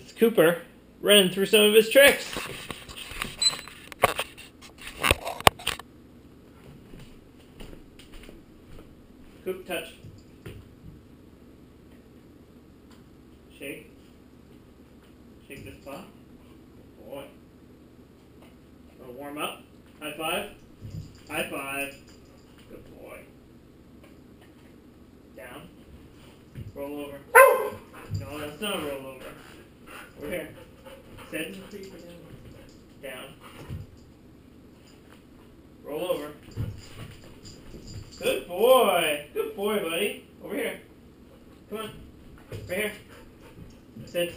It's Cooper running through some of his tricks. Coop, touch. Shake. Shake this spot. Good boy. Wanna warm up? High five. High five. Good boy. Down. Roll over. No, that's not a roll over. Over here. Sit. Down. Roll over. Good boy. Good boy, buddy. Over here. Come on. Right here. Sit.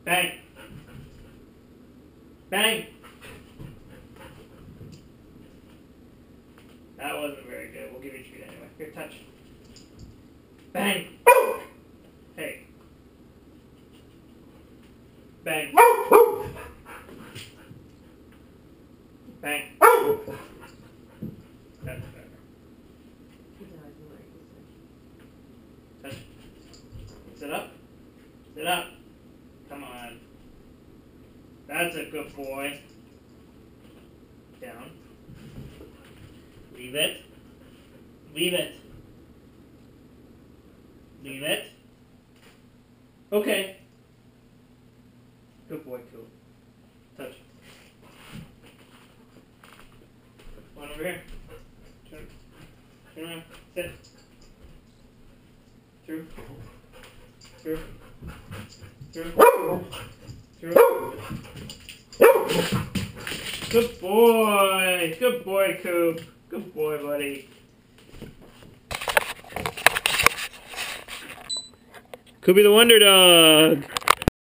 Bang. Bang. That wasn't very good. We'll give you a treat anyway. Here, touch. Bang. Hey. Bang. Bang. That's better. Touch. Sit up. Sit up. Come on. That's a good boy. Down. Leave it. Leave it. Leave it. Okay. Good boy, Coop. Touch. One over here. Turn. Turn around. Sit. Through. Through. Through. Through. Good boy. Good boy, Coop. Good boy, buddy. Coopy the Wonder Dog.